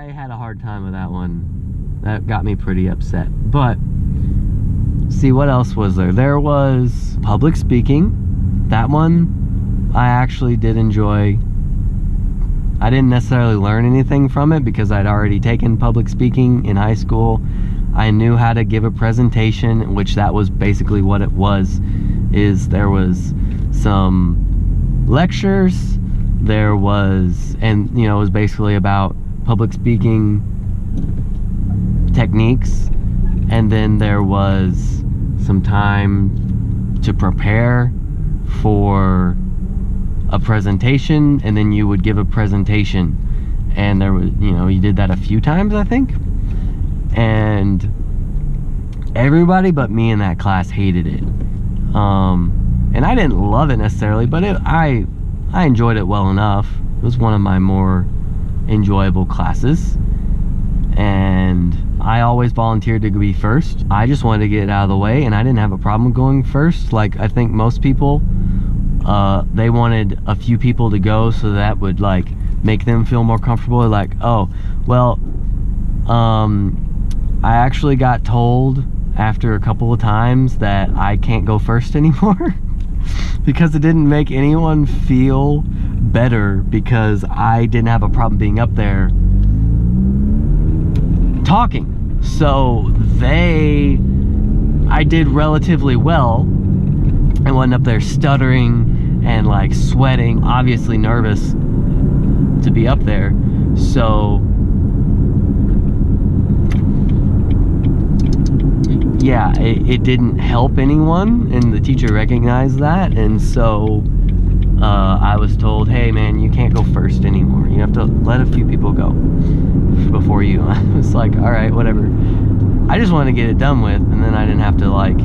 I had a hard time with that one. That got me pretty upset. But see, what else was there? There was public speaking. That one I actually did enjoy. I didn't necessarily learn anything from it because I'd already taken public speaking in high school. I knew how to give a presentation, which that was basically what it was. There was some lectures, there was, and it was basically about public speaking techniques, and then there was some time to prepare for a presentation, and then you would give a presentation, and there was, you did that a few times, I think, and everybody but me in that class hated it. And I didn't love it necessarily, but I enjoyed it well enough. It was one of my more enjoyable classes, and I always volunteered to be first. I just wanted to get it out of the way, and I didn't have a problem going first. Like I think most people, they wanted a few people to go so that would like make them feel more comfortable. Like, oh, well, I actually got told after a couple of times that I can't go first anymore because it didn't make anyone feel better because I didn't have a problem being up there talking. So I did relatively well. I wasn't up there stuttering and like sweating, obviously nervous to be up there. So yeah, it didn't help anyone, and the teacher recognized that, and so I was told, hey man, you can't go first anymore. You have to let a few people go before you. I was like, all right, whatever. I just wanted to get it done with, and then I didn't have to like,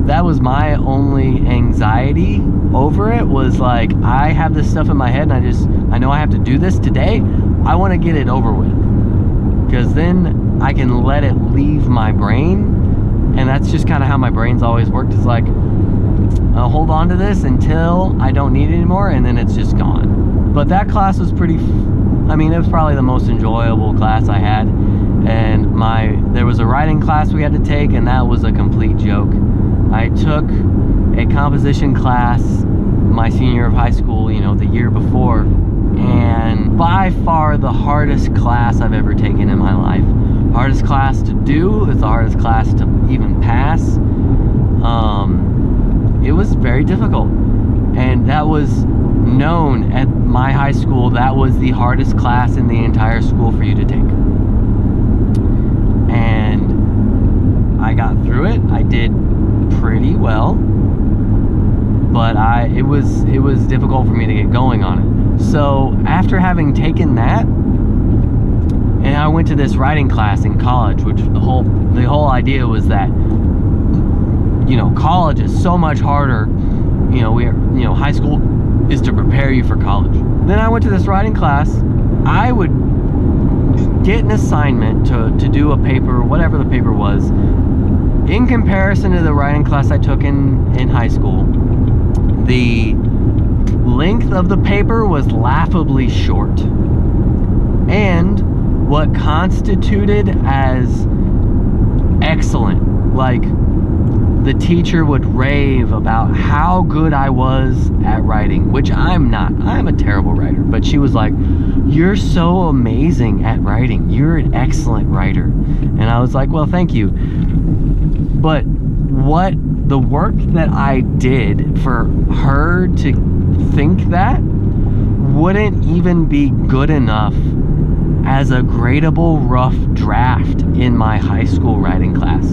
that was my only anxiety over it, was like, I have this stuff in my head and I know I have to do this today. I want to get it over with, because then I can let it leave my brain. And that's just kind of how my brain's always worked. It's like, I'll hold on to this until I don't need it anymore, and then it's just gone. But that class was pretty, it was probably the most enjoyable class I had. And there was a writing class we had to take, and that was a complete joke. I took a composition class my senior year of high school, the year before, and by far the hardest class I've ever taken in my life. Hardest class to do, it's the hardest class to even pass. It was very difficult, and that was known at my high school. That was the hardest class in the entire school for you to take, and I got through it. I did pretty well, but it was difficult for me to get going on it. So after having taken that, and I went to this writing class in college, which the whole idea was that, college is so much harder. High school is to prepare you for college. Then I went to this writing class. I would get an assignment to do a paper, whatever the paper was. In comparison to the writing class I took in high school, the length of the paper was laughably short. And what constituted as excellent, like the teacher would rave about how good I was at writing, which I'm not. I'm a terrible writer, but she was like, you're so amazing at writing. You're an excellent writer. And I was like, well, thank you. But the work that I did for her to think that wouldn't even be good enough as a gradable rough draft in my high school writing class.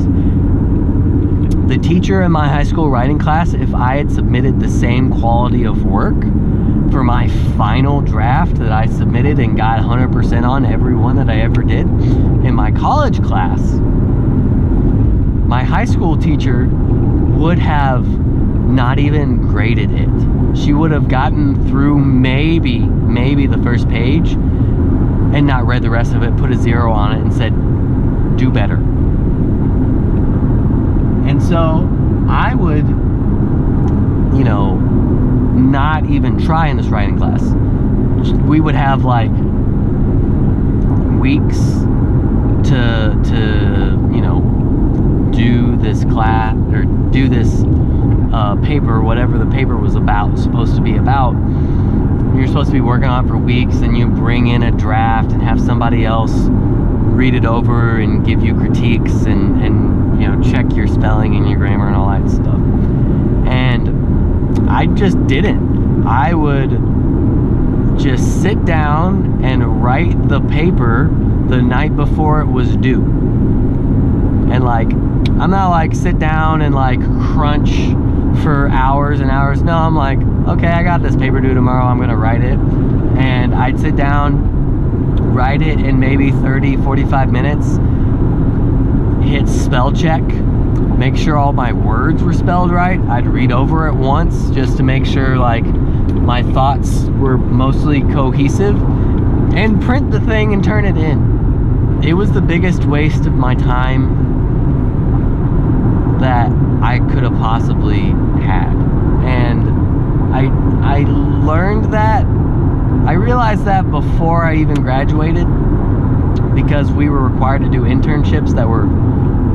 The teacher in my high school writing class, if I had submitted the same quality of work for my final draft that I submitted and got 100% on every one that I ever did, in my college class, my high school teacher would have not even graded it. She would have gotten through maybe the first page and not read the rest of it, put a 0 on it, and said, do better. And so I would, not even try in this writing class. We would have like weeks to do this class or do this paper, whatever the paper was supposed to be about. You're supposed to be working on it for weeks, and you bring in a draft and have somebody else read it over and give you critiques and check your spelling and your grammar and all that stuff. And I just didn't. I would just sit down and write the paper the night before it was due. And I'm not sit down and crunch for hours and hours. No, I'm okay, I got this paper due tomorrow, I'm gonna write it. And I'd sit down, write it in maybe 30, 45 minutes, hit spell check, make sure all my words were spelled right. I'd read over it once just to make sure my thoughts were mostly cohesive, and print the thing and turn it in. It was the biggest waste of my time that I could have possibly had. And I learned that, I realized that before I even graduated, because we were required to do internships that were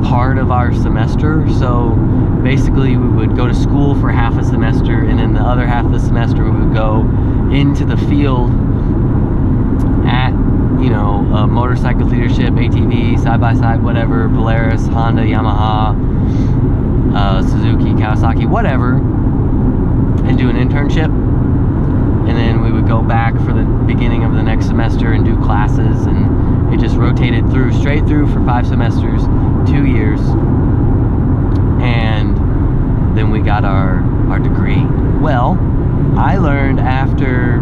part of our semester. So basically we would go to school for half a semester, and then the other half of the semester we would go into the field at motorcycle leadership, ATV, side-by-side, whatever, Polaris, Honda, Yamaha, Suzuki, Kawasaki, whatever, and do an internship. And then we would go back for the beginning of the next semester and do classes, and it just rotated straight through for 5 semesters, 2 years, and then we got our degree. Well, I learned after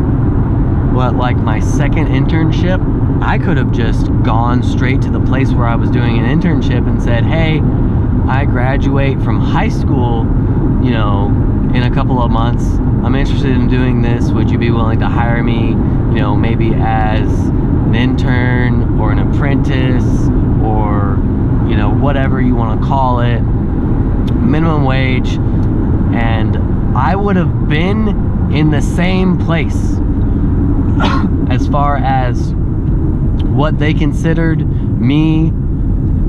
my second internship, I could have just gone straight to the place where I was doing an internship and said, hey, I graduate from high school, in a couple of months. I'm interested in doing this. Would you be willing to hire me, maybe as an intern or an apprentice, or, whatever you want to call it, minimum wage. And I would have been in the same place as far as what they considered me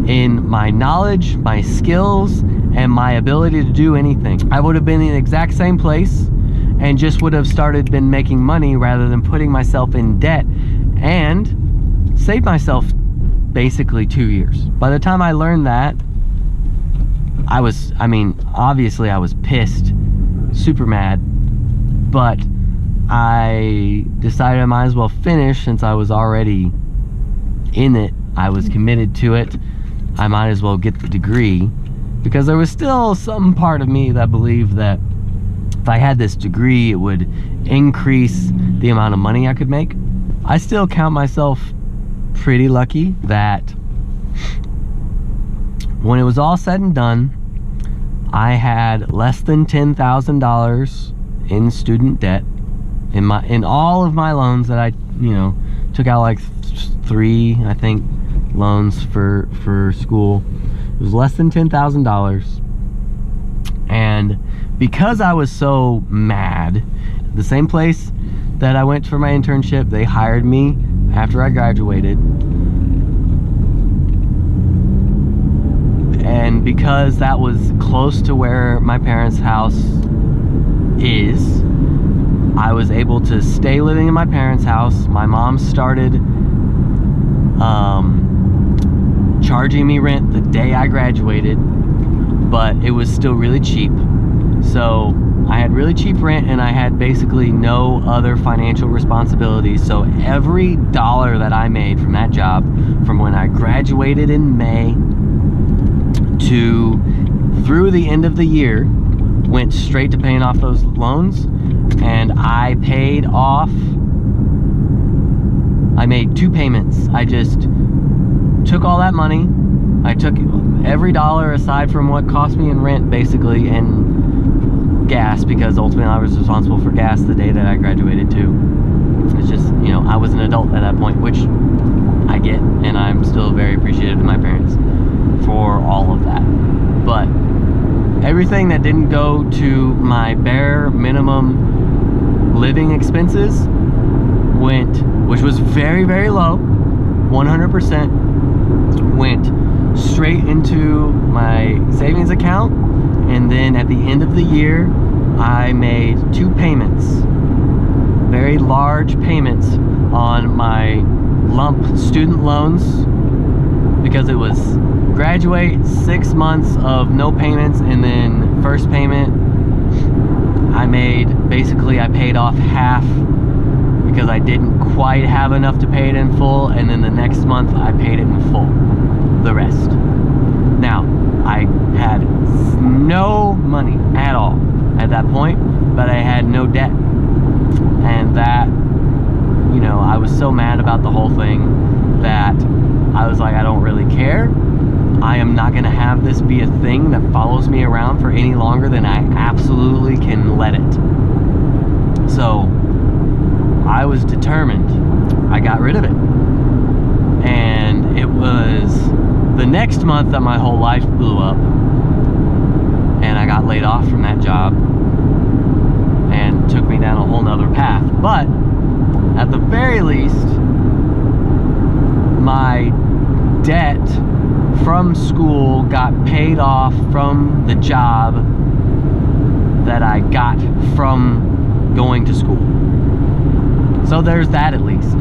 in my knowledge, my skills, and my ability to do anything. I would have been in the exact same place and just would have been making money rather than putting myself in debt, and saved myself basically 2 years. By the time I learned that, obviously I was pissed, super mad, but I decided I might as well finish since I was already in it. I was committed to it. I might as well get the degree, because there was still some part of me that believed that if I had this degree, it would increase the amount of money I could make. I still count myself pretty lucky that when it was all said and done, I had less than $10,000 in student debt in all of my loans that I took out 3, I think, loans for school. It was less than $10,000. And because I was so mad, the same place that I went for my internship, they hired me after I graduated. And because that was close to where my parents' house is, I was able to stay living in my parents' house. My mom started charging me rent the day I graduated, but it was still really cheap. So I had really cheap rent, and I had basically no other financial responsibilities. So every dollar that I made from that job, from when I graduated in May to through the end of the year, went straight to paying off those loans. And I paid off, I made 2 payments. I just took all that money. I took every dollar aside from what cost me in rent, basically, and gas, because ultimately I was responsible for gas the day that I graduated too. It's just, I was an adult at that point, which I get, and I'm still very appreciative of my parents for all of that. But everything that didn't go to my bare minimum living expenses went, which was very, very low, $1 100% went straight into my savings account, and then at the end of the year I made 2 payments, very large payments on my lump student loans, because it was graduate, 6 months of no payments, and then first payment I paid off half because I didn't quite have enough to pay it in full, and then the next month I paid it in full, the rest. Now, I had no money at all at that point, but I had no debt. And that, you know, I was so mad about the whole thing that I was like, I don't really care. I am not gonna have this be a thing that follows me around for any longer than I absolutely can let it. So I was determined. I got rid of it. And it was the next month that my whole life blew up, and I got laid off from that job and took me down a whole nother path. But at the very least, my debt from school got paid off from the job that I got from going to school. So there's that at least.